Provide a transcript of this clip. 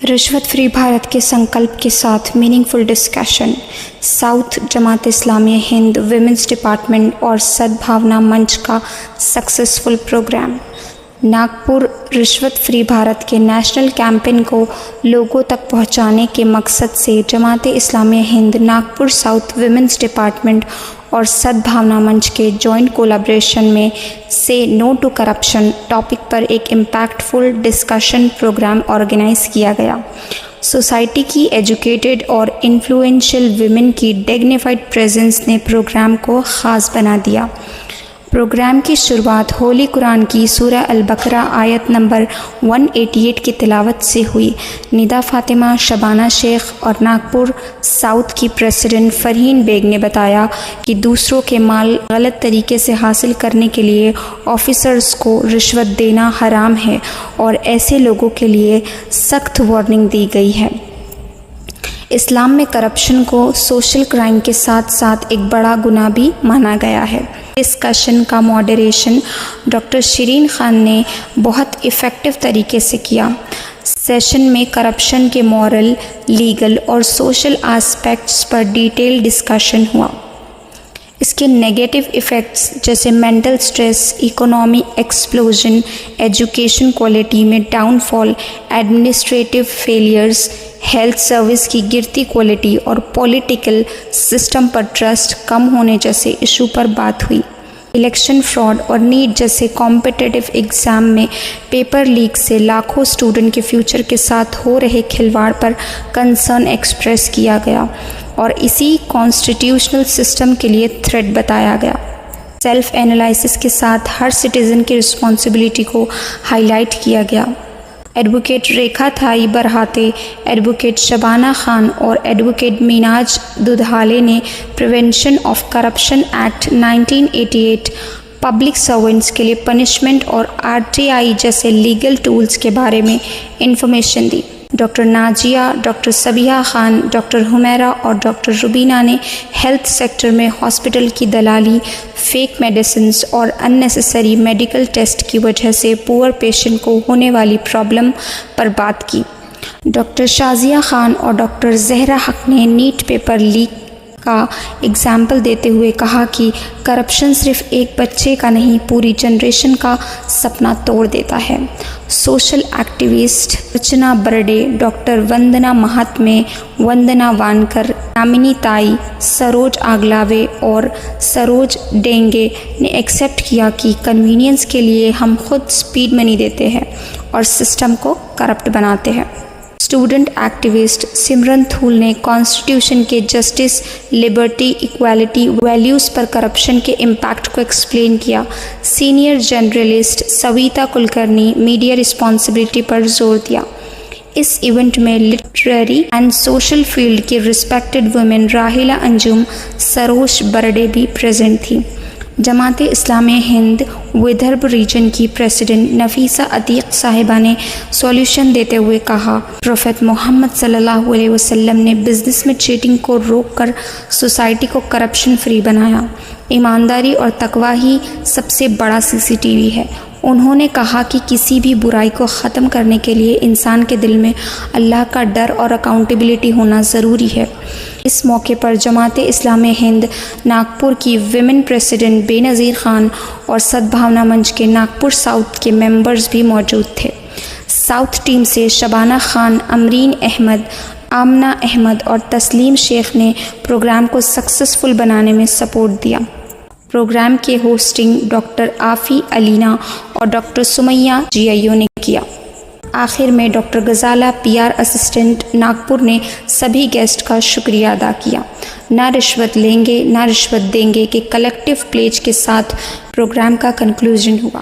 رشوت فری بھارت کے سنکلپ کے ساتھ میننگفل ڈسکشن، ساؤتھ جماعت اسلامیہ ہند ویمنس ڈپارٹمنٹ اور سدبھاونا منچ کا سکسیسفل پروگرام۔ ناگپور رشوت فری بھارت کے نیشنل کیمپین کو لوگوں تک پہنچانے کے مقصد سے جماعت اسلامیہ ہند ناگپور ساؤتھ ویمنس ڈپارٹمنٹ اور سدبھاونا منچ کے جوائنٹ کولیبریشن میں سے نو ٹو کرپشن ٹاپک پر ایک امپیکٹفل ڈسکشن پروگرام آرگنائز کیا گیا۔ سوسائٹی کی ایجوکیٹڈ اور انفلوئنشل ویمن کی ڈیگنیفائڈ پریزنس نے پروگرام کو خاص بنا دیا۔ پروگرام کی شروعات ہولی قرآن کی سورہ البقرہ آیت نمبر 188 کی تلاوت سے ہوئی۔ ندا فاطمہ شبانہ شیخ اور ناگپور ساؤتھ کی پریزیڈنٹ فرحین بیگ نے بتایا کہ دوسروں کے مال غلط طریقے سے حاصل کرنے کے لیے آفیسرز کو رشوت دینا حرام ہے اور ایسے لوگوں کے لیے سخت وارننگ دی گئی ہے۔ اسلام میں کرپشن کو سوشل کرائم کے ساتھ ساتھ ایک بڑا گناہ بھی مانا گیا ہے۔ ڈسکشن کا ماڈریشن ڈاکٹر شرین خان نے بہت ایفیکٹو طریقے سے کیا۔ سیشن میں کرپشن کے مورل، لیگل اور سوشل آسپیکٹس پر ڈیٹیل ڈسکشن ہوا۔ اس کے نیگیٹو ایفیکٹس جیسے mental stress, economy explosion, education quality میں ڈاؤن فال، ایڈمنسٹریٹو فیلیئرز، ہیلتھ سروس کی گرتی کوالٹی اور پولیٹیکل سسٹم پر ٹرسٹ کم ہونے جیسے ایشو پر بات ہوئی۔ الیکشن فراڈ اور نیٹ جیسے کمپٹیٹیو ایگزام میں پیپر لیک سے لاکھوں اسٹوڈنٹ کے فیوچر کے ساتھ ہو رہے کھلواڑ پر کنسرن ایکسپریس کیا گیا اور اسی کانسٹیٹیوشنل سسٹم کے لیے تھریٹ بتایا گیا۔ سیلف انالائسس کے ساتھ ہر سٹیزن کی رسپانسبلٹی کو ہائی لائٹ کیا گیا۔ ایڈوکیٹ ریکھا تھائی برہاتے، ایڈوکیٹ شبانہ خان اور ایڈوکیٹ میناج دودھالے نے prevention of corruption act 1988، public servants کے لیے پنشمنٹ اور RTI جیسے لیگل ٹولز کے بارے میں انفارمیشن دی۔ Doctor Najiya, doctor Sabiha Khan, doctor Humaira اور ڈاکٹر ربینہ نے ہیلتھ سیکٹر میں ہاسپٹل کی دلالی، فیک میڈیسنز اور ان نیسیسری میڈیکل ٹیسٹ کی وجہ سے پور پیشنٹ کو ہونے والی پرابلم پر بات کی۔ ڈاکٹر شازیہ خان اور ڈاکٹر زہرا حق نے نیٹ پیپر لیک کا ایگزامپل دیتے ہوئے کہا کہ کرپشن صرف ایک بچے کا نہیں، پوری جنریشن کا سپنا توڑ دیتا ہے۔ سوشل ایکٹیوسٹ رچنا برڈے، ڈاکٹر وندنا مہاتمے، وندنا وانکر، یامنی تائی، سروج آگلاوے اور سروج ڈینگے نے ایکسیپٹ کیا کہ کنوینئنس کے لیے ہم خود سپیڈ منی دیتے ہیں اور سسٹم کو کرپٹ بناتے ہیں۔ اسٹوڈنٹ ایکٹیوسٹ سمرن تھول نے کانسٹیٹیوشن کے جسٹس، لبرٹی، ایکوالٹی ویلیوز پر کرپشن کے امپیکٹ کو ایکسپلین کیا۔ Senior journalist Savita Kulkarni media responsibility پر زور دیا۔ اس ایونٹ میں لٹریری اینڈ سوشل فیلڈ کی رسپیکٹڈ ویمن راہیلا انجم، سروش برڈے بھی پریزنٹ تھی۔ جماعت اسلامیہ ہند ودربھ ریجن کی پریزیڈنٹ نفیسہ عتیق صاحبہ نے سولوشن دیتے ہوئے کہا، پروفیٹ محمد صلی اللہ علیہ وسلم نے بزنس میں چیٹنگ کو روک کر سوسائٹی کو کرپشن فری بنایا۔ ایمانداری اور تقوی ہی سب سے بڑا CCTV ہے۔ انہوں نے کہا کہ کسی بھی برائی کو ختم کرنے کے لیے انسان کے دل میں اللہ کا ڈر اور اکاؤنٹیبلٹی ہونا ضروری ہے۔ اس موقع پر جماعت اسلامیہ ہند ناگپور کی ویمن پریزیڈنٹ بے نظیر خان اور سدبھاونا منچ کے ناگپور ساؤتھ کے ممبرز بھی موجود تھے۔ ساؤتھ ٹیم سے شبانہ خان، امرین احمد، آمنہ احمد اور تسلیم شیخ نے پروگرام کو سکسیسفل بنانے میں سپورٹ دیا۔ پروگرام کے ہوسٹنگ ڈاکٹر آفی علینا اور ڈاکٹر سمیہ GIO نے کیا۔ آخر میں doctor Ghazala PR assistant Nagpur نے سبھی گیسٹ کا شکریہ ادا کیا۔ نہ رشوت لیں گے نہ رشوت دیں گے کے کلیکٹیو پلیج کے ساتھ پروگرام کا کنکلوژن ہوا۔